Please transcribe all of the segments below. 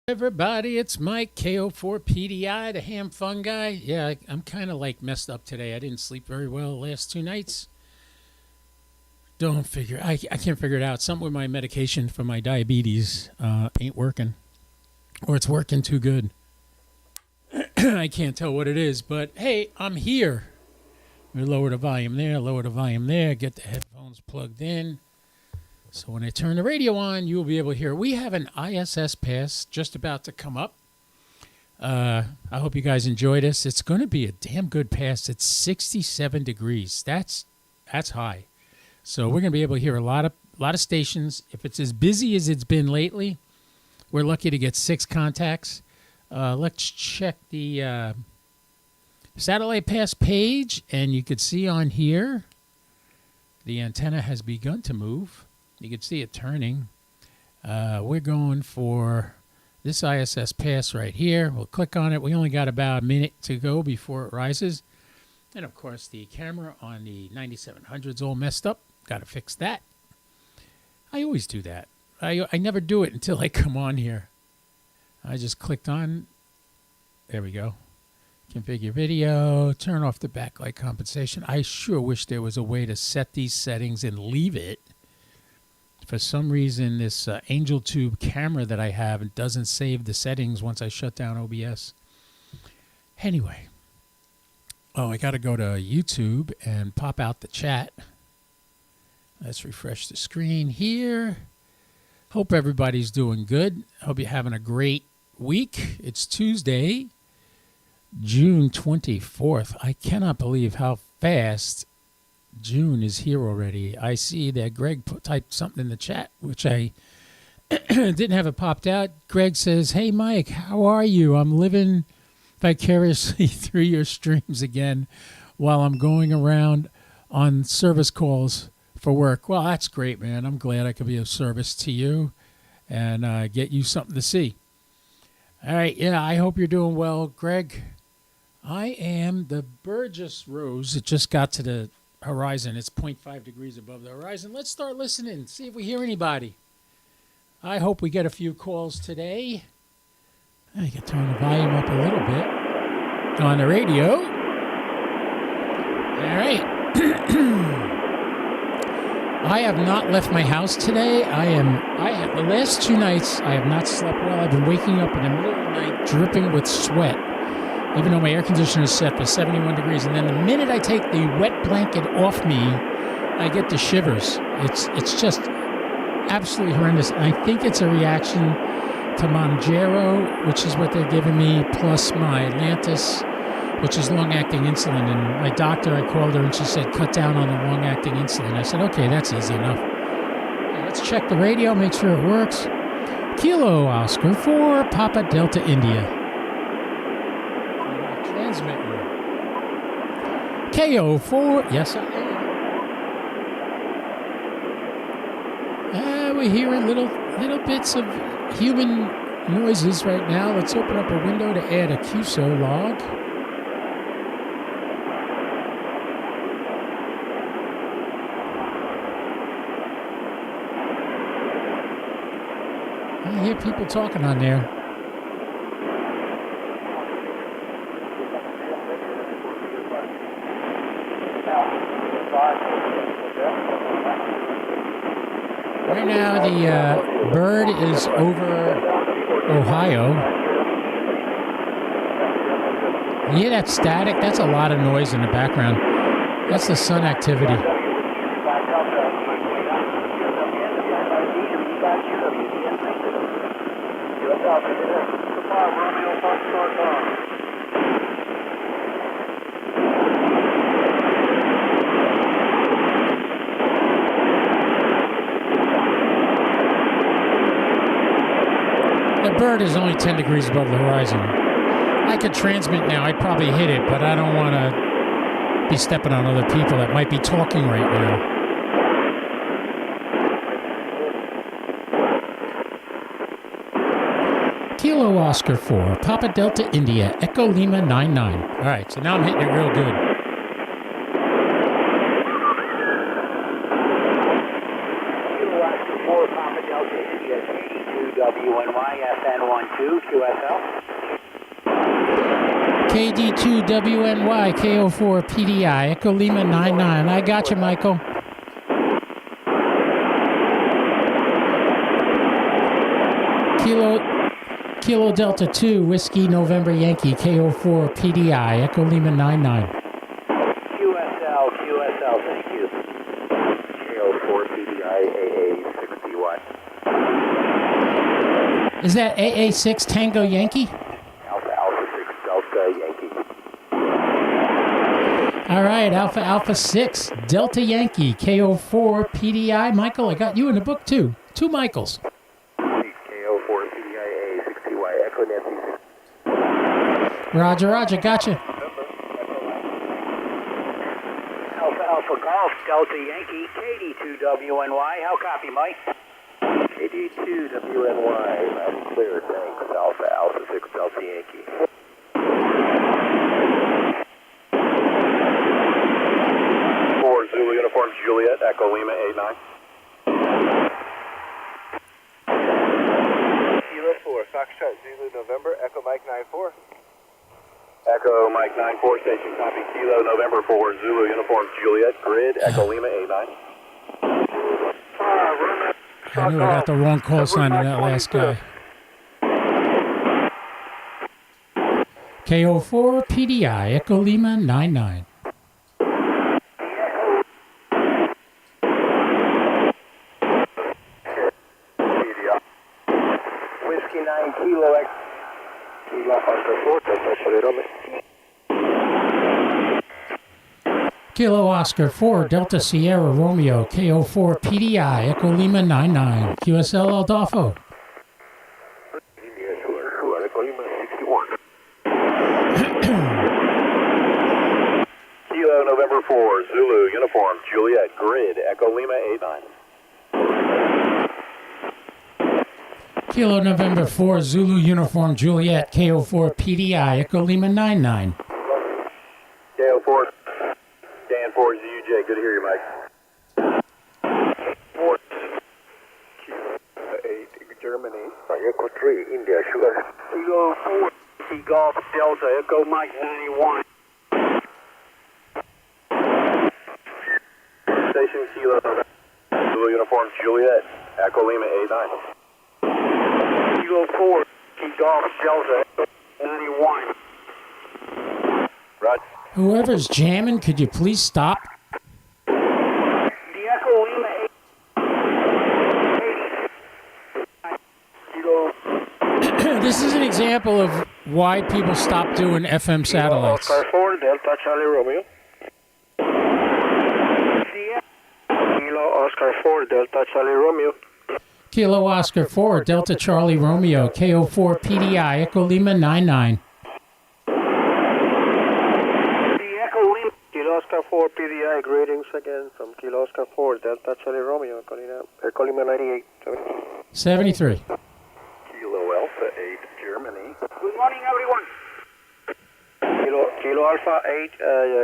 Everybody, it's Mike, KO4PDI, the ham fun guy. Yeah, I'm kind of like messed up today. I didn't sleep very well the last 2 nights. I can't figure it out. Something with my medication for my diabetes ain't working. Or it's working too good. I can't tell what it is, but hey, I'm here. We lower the volume there, get the headphones plugged in. So when I turn the radio on, you will be able to hear. We have an ISS Pass just about to come up. I hope you guys enjoy this. It's going to be a damn good pass. It's 67 degrees. That's high. So we're going to be able to hear a lot of stations. If it's as busy as it's been lately, we're lucky to get 6 contacts. Let's check the satellite pass page, and you can see on here the antenna has begun to move. You can see it turning. We're going for this ISS Pass right here. We'll click on it. We only got about a minute to go before it rises. And, of course, the camera on the 9700's all messed up. Got to fix that. I always do that. I never do it until I come on here. I just clicked on. There we go. Configure video. Turn off the backlight compensation. I sure wish there was a way to set these settings and leave it. For some reason, this Angel Tube camera that I have doesn't save the settings once I shut down OBS. Anyway. Oh, I got to go to YouTube and pop out the chat. Let's refresh the screen here. Hope everybody's doing good. Hope you're having a great week. It's Tuesday, June 24th. I cannot believe how fast June is here already. I see that Greg typed something in the chat, which I didn't have it popped out. Greg says, "Hey, Mike, how are you? I'm living vicariously through your streams again while I'm going around on service calls for work." Well, that's great, man. I'm glad I could be of service to you and get you something to see. All right, yeah, I hope you're doing well, Greg. I am. The bird just rose. It just got to the horizon. It's 0.5 degrees above the horizon. Let's start listening, see if we hear anybody. I hope we get a few calls today. I can turn the volume up a little bit on the radio. All right. I have not left my house today. The last 2 nights I have not slept well. I've been waking up in the middle of the night dripping with sweat, even though my air conditioner is set for 71 degrees. And then the minute I take the wet blanket off me, I get the shivers. It's just absolutely horrendous. I think it's a reaction to Monjaro, which is what they're giving me, plus my Atlantis, which is long-acting insulin. And my doctor, I called her, and she said, cut down on the long-acting insulin. I said, okay, that's easy enough. Let's check the radio, make sure it works. Kilo Oscar 4, Papa Delta India. Transmitting. KO4, yes I am. We're hearing little bits of human noises right now. Let's open up a window to add a QSO log. I hear people talking on there. Right now, the bird is over Ohio. You hear that static? That's a lot of noise in the background. That's the sun activity. The bird is only 10 degrees above the horizon. I could transmit now. I'd probably hit it, but I don't want to be stepping on other people that might be talking right now. Kilo Oscar 4, Papa Delta India, Echo Lima 99. All right, so now I'm hitting it real good. Kilo Oscar 4, Papa Delta India, 82 WNY. YFN12 QSL. KD2WNY KO4 PDI Echo Lima 99. I got you, Michael. Kilo Delta 2 Whiskey November Yankee KO4 PDI Echo Lima 99. QSL, thank you. KO4 PDI AA6DY. Is that AA6 Tango Yankee? Alpha 6 Delta Yankee. All right, Alpha 6 Delta Yankee KO4 PDI. Michael, I got you in the book too. Two Michaels. KO4 PDI AA6DY Echo Nancy. Roger, gotcha. Alpha Golf Delta Yankee KD2WNY. How copy, Mike? KD2WNY. That's clear, thanks. Alpha 6 Delta Yankee. For Zulu Uniform Juliet, Echo Lima 89. Kilo 4, Foxtrot Zulu November, Echo Mike 94. Echo Mike 94, station copy. Kilo November 4, Zulu Uniform Juliet, grid, Echo Lima 89. I knew I got the wrong call sign on that last guy. KO4 PDI Echo Lima 99. Whiskey 9 Kilo X. Kilo Oscar 4, Kilo Oscar 4 Delta Sierra Romeo KO4 PDI Echo Lima 99. QSL Aldolfo. Echo Lima 61. Kilo November 4, Zulu Uniform Juliet, grid, Echo Lima 89. Kilo November 4 Zulu Uniform Juliet KO4 PDI Echo Lima 99. KO4 Dan 4 ZUJ, good to hear you, Mike. 4 8 Germany. Echo 3 India Sugar. Kilo 4 Golf Delta Echo Mike 91. Station Kilo Zulu Uniform Juliet Echo Lima 89. Kilo 4 Golf Delta 91. Roger. Whoever's jamming, could you please stop? The Echo Lima 80. This is an example of why people stop doing FM satellites. Oscar 4 Delta Charlie Romeo. Kilo Oscar 4 Delta Charlie Romeo. Kilo Oscar 4 Delta Charlie Romeo KO4 PDI Echo Lima 99. Kilo Oscar 4 PDI, greetings again from Kilo Oscar 4 Delta Charlie Romeo, Echo Lima 98. 73. Kilo Alpha 8 Germany. Good morning, everyone. Kilo Alpha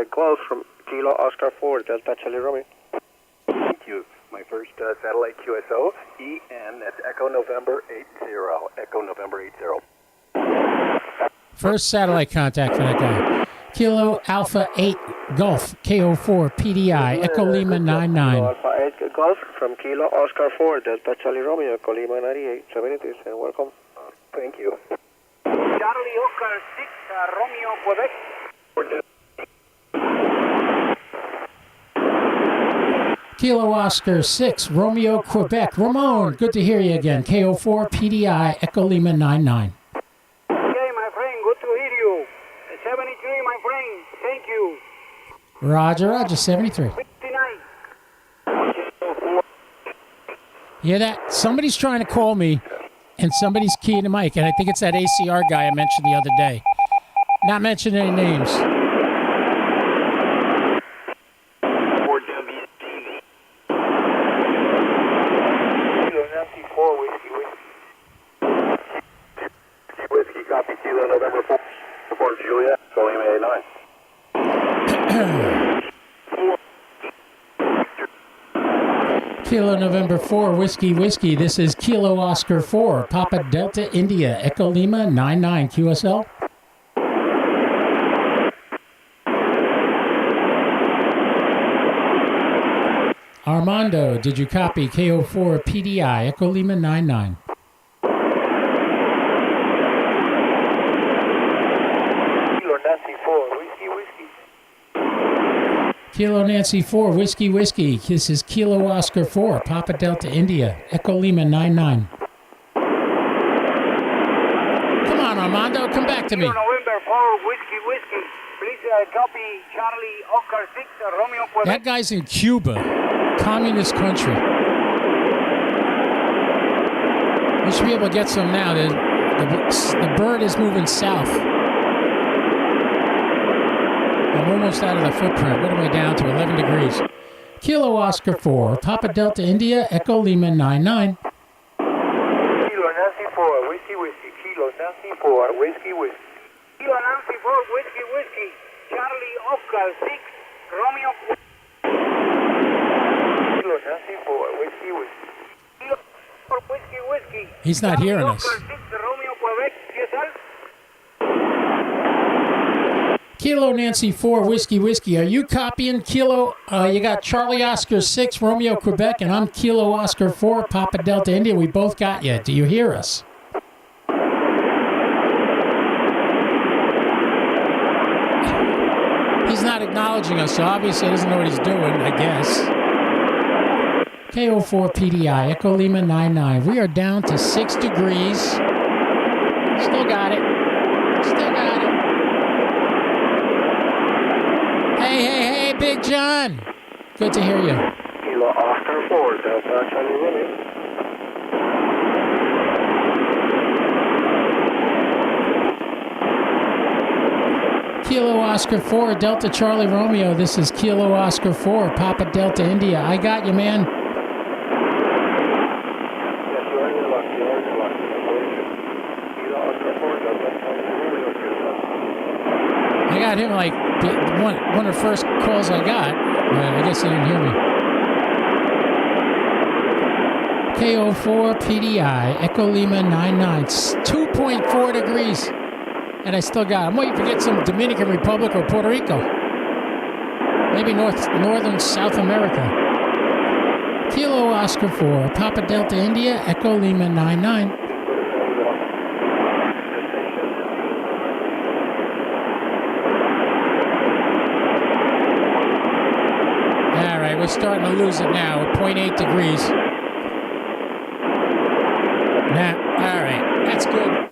8 Golf from Kilo Oscar 4 Delta Charlie Romeo. Thank you. My first satellite QSO, EN, that's Echo November 80. Echo November 80. First satellite contact for that guy. Kilo Alpha 8 Golf KO4 PDI Echo Lima 99. Kilo Alpha 8 Golf from Kilo Oscar 4 Delta Charlie Romeo, Echo Lima 98. 70 and welcome. Thank you. Charlie Oscar 6 Romeo Quebec. Kilo Oscar 6 Romeo Quebec. Ramon, good to hear you again. KO4 PDI Echo Lima 99. Okay, my friend, good to hear you. 73, my friend. Thank you. Roger, 73. 59. Yeah, that somebody's trying to call me, and somebody's keying the mic, and I think it's that ACR guy I mentioned the other day. Not mentioning any names. Whiskey copy Kilo November 4 Juliet, Lima 89. Kilo November 4, Whiskey Whiskey. This is Kilo Oscar 4, Papa Delta India, Echo Lima 99, QSL. Armando, did you copy KO4 PDI, Echo Lima 99? Kilo Nancy 4, Whiskey Whiskey. Kilo Nancy 4, Whiskey Whiskey. This is Kilo Oscar 4, Papa Delta India, Echo Lima 99. Come on, Armando, come back to me. Kilo November 4, Whiskey Whiskey. Please copy Charlie Oscar 6, Romeo Quebec. That guy's in Cuba, communist country. We should be able to get some now. The bird is moving south. I'm almost out of the footprint. What am I down to? 11 degrees. Kilo Oscar 4, Papa Delta India, Echo Lima 99. Kilo Nancy 4, Whiskey Whiskey. Kilo Nancy 4, Whiskey Whiskey. Kilo Nancy 4, Whiskey Whiskey. Charlie Oscar 6, Romeo Quebec. Kilo Nancy 4, Whiskey Whiskey. Kilo 4, Whiskey Whiskey. He's not Charlie hearing us. Oscar 6, Romeo Quebec. QSL. Kilo Nancy 4, Whiskey Whiskey. Are you copying Kilo? You got Charlie Oscar 6, Romeo Quebec, and I'm Kilo Oscar 4, Papa Delta India. We both got you. Do you hear us? He's not acknowledging us, so obviously he doesn't know what he's doing, I guess. KO4 PDI, Echo Lima 99. We are down to 6 degrees. Still got it. Still got it. Hey, Big John. Good to hear you. Kilo Oscar 4, Delta Charlie Romeo. Kilo Oscar 4, Delta Charlie Romeo. This is Kilo Oscar 4, Papa Delta India. I got you, man. Yes, you're in your luck. You're in your luck. Kilo Oscar 4, Delta Charlie Romeo. I got him like one of the first calls I got. I guess he didn't hear me. KO4 PDI, Echo Lima 99. 2.4 degrees. And I still got it. I'm waiting to get some Dominican Republic or Puerto Rico. Maybe northern South America. Kilo Oscar 4, Papa Delta India, Echo Lima 99. All right, we're starting to lose it now. 0.8 degrees. Nah, all right, that's good.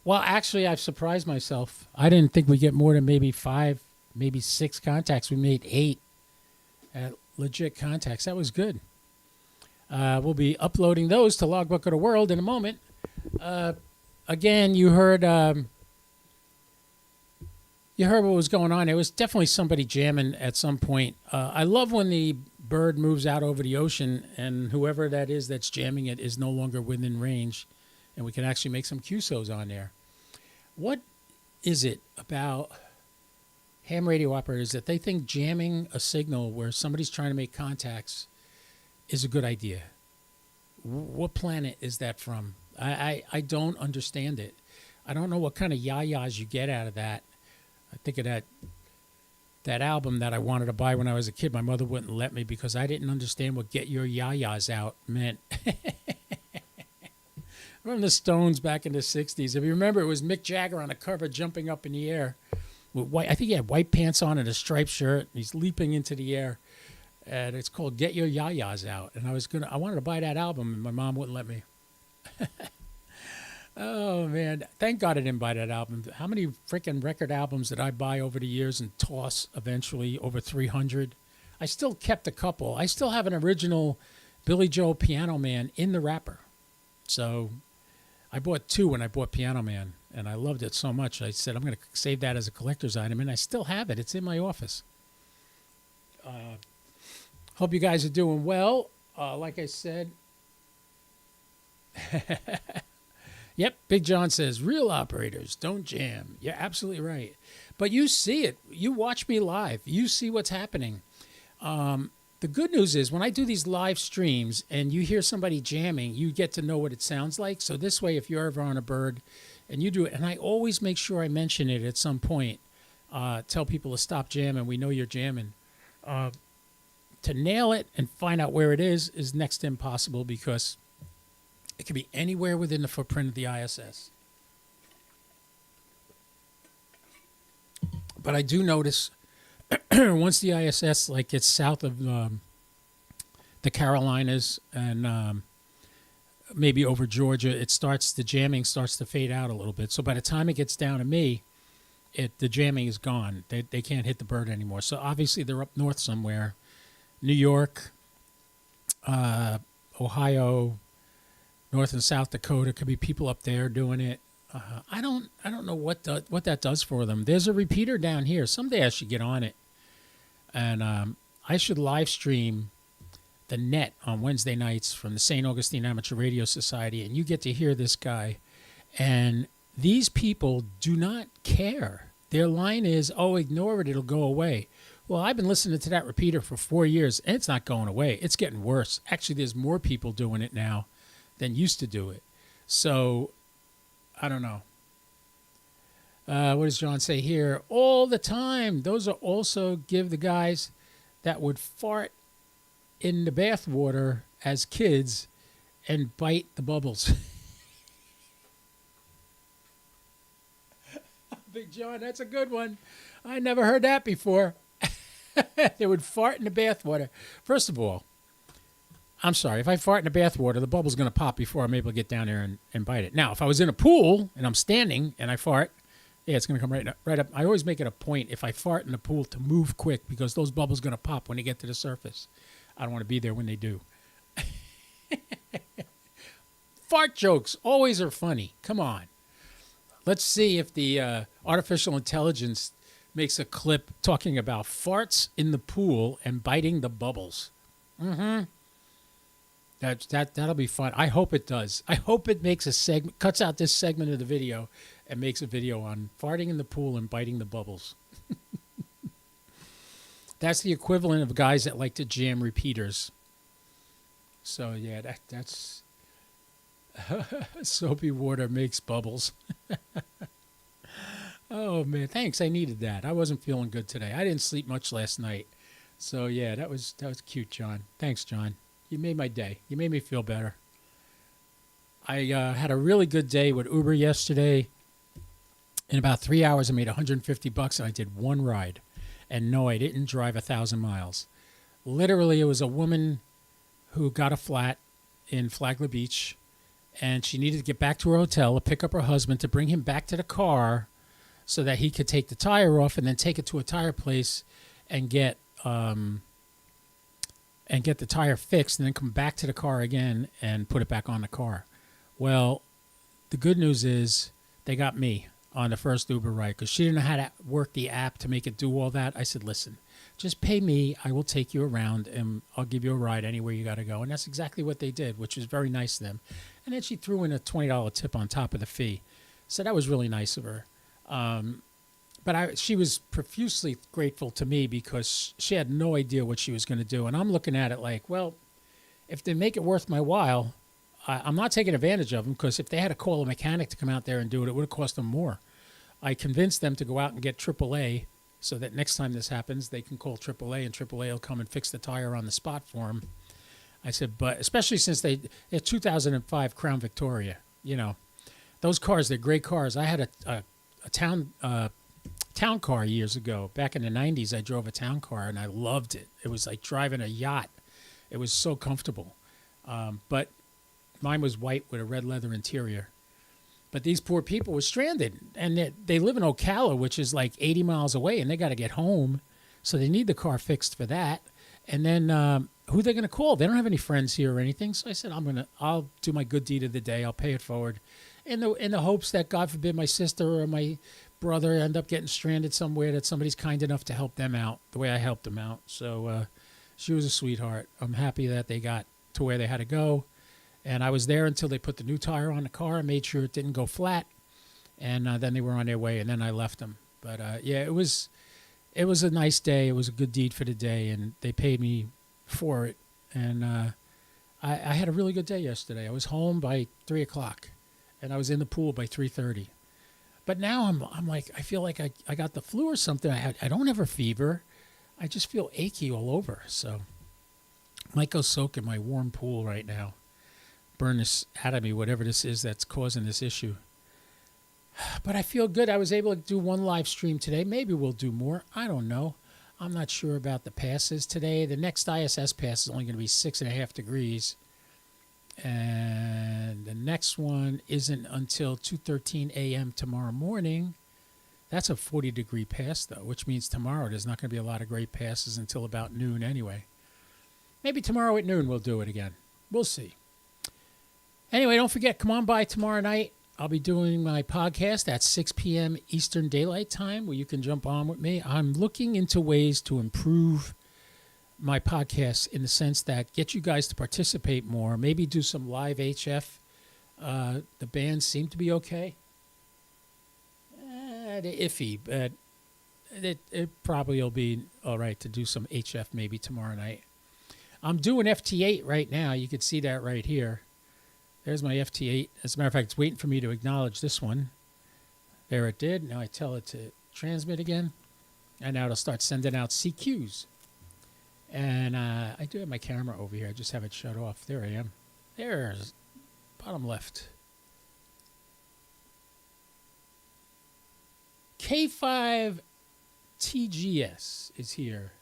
Well, actually, I've surprised myself. I didn't think we'd get more than maybe 5, maybe 6 contacts. We made 8 legit contacts. That was good. We'll be uploading those to Logbook of the World in a moment. Again, you heard what was going on. There was definitely somebody jamming at some point. I love when the bird moves out over the ocean and whoever that is that's jamming it is no longer within range, and we can actually make some QSOs on there. What is it about ham radio operators that they think jamming a signal where somebody's trying to make contacts is a good idea? What planet is that from? I don't understand it. I don't know what kind of yayas you get out of that. I think of that album that I wanted to buy when I was a kid. My mother wouldn't let me because I didn't understand what "Get Your Yayas Out" meant. From the Stones back in the 60s. If you remember, it was Mick Jagger on the cover jumping up in the air. With white, I think he had white pants on and a striped shirt. He's leaping into the air. And it's called "Get Your Yayas Out." And I wanted to buy that album, and my mom wouldn't let me. Oh, man. Thank God I didn't buy that album. How many freaking record albums did I buy over the years and toss eventually? Over 300. I still kept a couple. I still have an original Billy Joel Piano Man in the wrapper. So I bought 2 when I bought Piano Man, and I loved it so much. I said, I'm going to save that as a collector's item, and I still have it. It's in my office. Hope you guys are doing well. Like I said, yep, Big John says, real operators don't jam. You're absolutely right. But you see it. You watch me live. You see what's happening. the good news is when I do these live streams and you hear somebody jamming, you get to know what it sounds like. So this way, if you're ever on a bird and you do it, and I always make sure I mention it at some point, tell people to stop jamming. We know you're jamming. To nail it and find out where it is next to impossible because it could be anywhere within the footprint of the ISS. But I do notice once the ISS like gets south of the Carolinas and maybe over Georgia, the jamming starts to fade out a little bit. So by the time it gets down to me, the jamming is gone. They can't hit the bird anymore. So obviously they're up north somewhere, New York, Ohio, North and South Dakota. Could be people up there doing it. I don't know what that does for them. There's a repeater down here. Someday I should get on it, and I should live stream the net on Wednesday nights from the St. Augustine Amateur Radio Society, and you get to hear this guy. And these people do not care. Their line is, "Oh, ignore it; it'll go away." Well, I've been listening to that repeater for 4 years, and it's not going away. It's getting worse. Actually, there's more people doing it now than used to do it. So I don't know. What does John say here? All the time. Those are also give the guys that would fart in the bathwater as kids and bite the bubbles. Big John, that's a good one. I never heard that before. They would fart in the bathwater. First of all, I'm sorry, if I fart in the bathwater, the bubble's going to pop before I'm able to get down there and bite it. Now, if I was in a pool and I'm standing and I fart, yeah, it's going to come right up. I always make it a point if I fart in the pool to move quick because those bubbles are going to pop when they get to the surface. I don't want to be there when they do. Fart jokes always are funny. Come on. Let's see if the artificial intelligence makes a clip talking about farts in the pool and biting the bubbles. Mm-hmm. That'll be fun. I hope it does. I hope it makes a segment, cuts out this segment of the video and makes a video on farting in the pool and biting the bubbles. That's the equivalent of guys that like to jam repeaters. So yeah, that's soapy water makes bubbles. Oh man, thanks. I needed that. I wasn't feeling good today. I didn't sleep much last night. So yeah, that was cute, John. Thanks, John. You made my day. You made me feel better. I had a really good day with Uber yesterday. In about 3 hours, I made $150, and I did one ride. And no, I didn't drive 1,000 miles. Literally, it was a woman who got a flat in Flagler Beach, and she needed to get back to her hotel to pick up her husband to bring him back to the car so that he could take the tire off and then take it to a tire place and get the tire fixed and then come back to the car again and put it back on the car. Well, the good news is they got me on the first Uber ride because she didn't know how to work the app to make it do all that. I said, listen, just pay me. I will take you around and I'll give you a ride anywhere you got to go. And that's exactly what they did, which was very nice of them. And then she threw in a $20 tip on top of the fee. So that was really nice of her. But she was profusely grateful to me because she had no idea what she was going to do. And I'm looking at it like, well, if they make it worth my while, I'm not taking advantage of them because if they had to call a mechanic to come out there and do it, it would have cost them more. I convinced them to go out and get AAA so that next time this happens, they can call AAA and AAA will come and fix the tire on the spot for them. I said, but especially since they're 2005 Crown Victoria, those cars, they're great cars. I had a town car years ago. Back in the 90s, I drove a town car, and I loved it. It was like driving a yacht. It was so comfortable. But mine was white with a red leather interior. But these poor people were stranded, and they live in Ocala, which is like 80 miles away, and they got to get home. So they need the car fixed for that. And then who are they going to call? They don't have any friends here or anything. So I said, I'll do my good deed of the day. I'll pay it forward. In the hopes that, God forbid, my sister or my brother end up getting stranded somewhere, that somebody's kind enough to help them out the way I helped them out. So she was a sweetheart. I'm happy that they got to where they had to go. And I was there until they put the new tire on the car and made sure it didn't go flat. And then they were on their way, and then I left them. But, yeah, it was a nice day. It was a good deed for the day, and they paid me for it. And I had a really good day yesterday. I was home by 3 o'clock, and I was in the pool by 3:30. But now I'm like, I feel like I got the flu or something. I don't have a fever. I just feel achy all over. So I might go soak in my warm pool right now. Burn this out of me, whatever this is that's causing this issue. But I feel good. I was able to do one live stream today. Maybe we'll do more. I don't know. I'm not sure about the passes today. The next ISS pass is only going to be 6.5 degrees. And the next one isn't until 2:13 a.m. tomorrow morning. That's a 40-degree pass, though, which means tomorrow there's not going to be a lot of great passes until about noon anyway. Maybe tomorrow at noon we'll do it again. We'll see. Anyway, don't forget, come on by tomorrow night. I'll be doing my podcast at 6 p.m. Eastern Daylight Time, where you can jump on with me. I'm looking into ways to improve my podcast in the sense that get you guys to participate more, maybe do some live HF. The bands seem to be okay. They're iffy, but it probably will be all right to do some HF maybe tomorrow night. I'm doing FT8 right now. You can see that right here. There's my FT8. As a matter of fact, it's waiting for me to acknowledge this one. There it did. Now I tell it to transmit again. And now it'll start sending out CQs. And I do have my camera over here. I just have it shut off. There I am. There's bottom left. K5 TGS is here.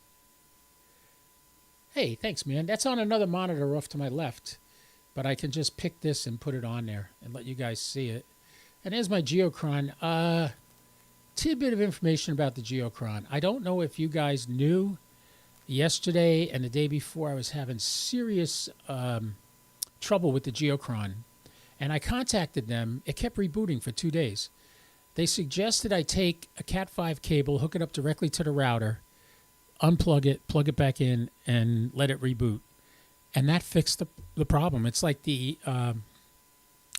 Hey, thanks, man. That's on another monitor off to my left. But I can just pick this and put it on there and let you guys see it. And there's my Geochron. Tidbit of information about the Geochron. I don't know if you guys knew, yesterday and the day before I was having serious trouble with the Geochron. And I contacted them. It kept rebooting for 2 days. They suggested I take a Cat5 cable, hook it up directly to the router, unplug it, plug it back in, and let it reboot. And that fixed the problem. It's like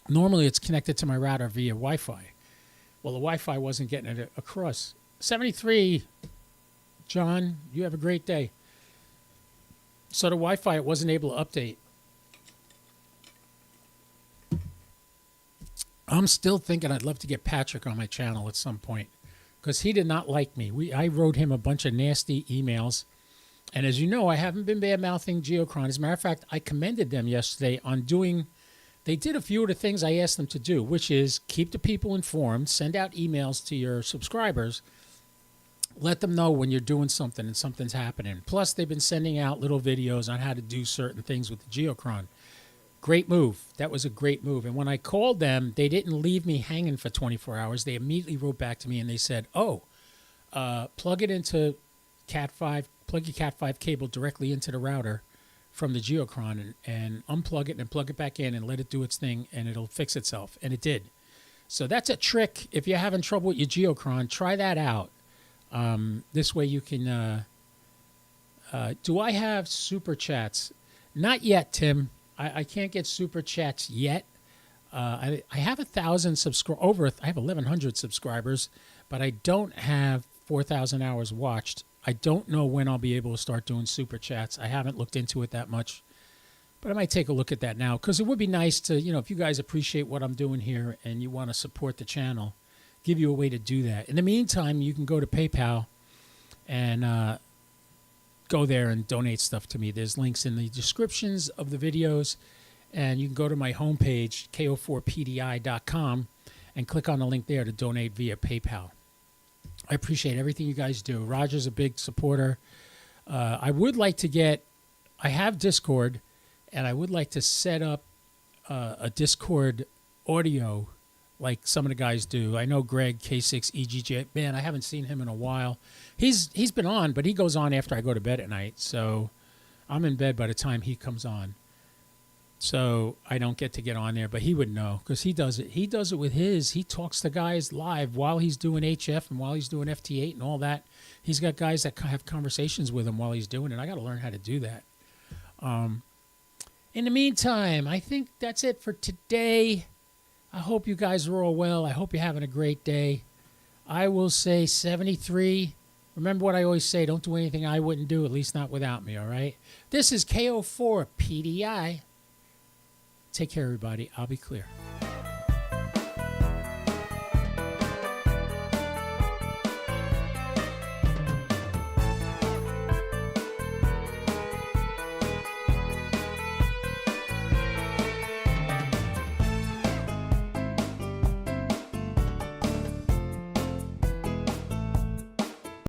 normally it's connected to my router via Wi-Fi. Well, the Wi-Fi wasn't getting it across. 73, John, you have a great day. So the Wi-Fi, it wasn't able to update. I'm still thinking I'd love to get Patrick on my channel at some point because he did not like me. I wrote him a bunch of nasty emails. And as you know, I haven't been bad-mouthing Geochron. As a matter of fact, I commended them yesterday on doing... They did a few of the things I asked them to do, which is keep the people informed, send out emails to your subscribers, let them know when you're doing something and something's happening. Plus, they've been sending out little videos on how to do certain things with the Geochron. Great move. That was a great move. And when I called them, they didn't leave me hanging for 24 hours. They immediately wrote back to me and they said, plug it into Cat5, plug your Cat5 cable directly into the router from the Geochron and unplug it and plug it back in and let it do its thing and it'll fix itself. And it did. So that's a trick. If you're having trouble with your Geochron, try that out. This way you can... do I have super chats? Not yet, Tim. I can't get super chats yet. I have 1,000 subscribers. I have 1,100 subscribers, but I don't have 4,000 hours watched. I don't know when I'll be able to start doing super chats. I haven't looked into it that much, but I might take a look at that now because it would be nice to, if you guys appreciate what I'm doing here and you want to support the channel, give you a way to do that. In the meantime, you can go to PayPal and go there and donate stuff to me. There's links in the descriptions of the videos, and you can go to my homepage, ko4pdi.com, and click on the link there to donate via PayPal. I appreciate everything you guys do. Roger's a big supporter. I would like to I have Discord, and I would like to set up a Discord audio like some of the guys do. I know Greg, K6EGJ. Man, I haven't seen him in a while. He's been on, but he goes on after I go to bed at night. So I'm in bed by the time he comes on. So I don't get to get on there, but he would know because he does it. He does it with his. He talks to guys live while he's doing HF and while he's doing FT8 and all that. He's got guys that have conversations with him while he's doing it. I got to learn how to do that. In the meantime, I think that's it for today. I hope you guys are all well. I hope you're having a great day. I will say 73. Remember what I always say, don't do anything I wouldn't do, at least not without me, all right? This is KO4 PDI. Take care, everybody. I'll be clear.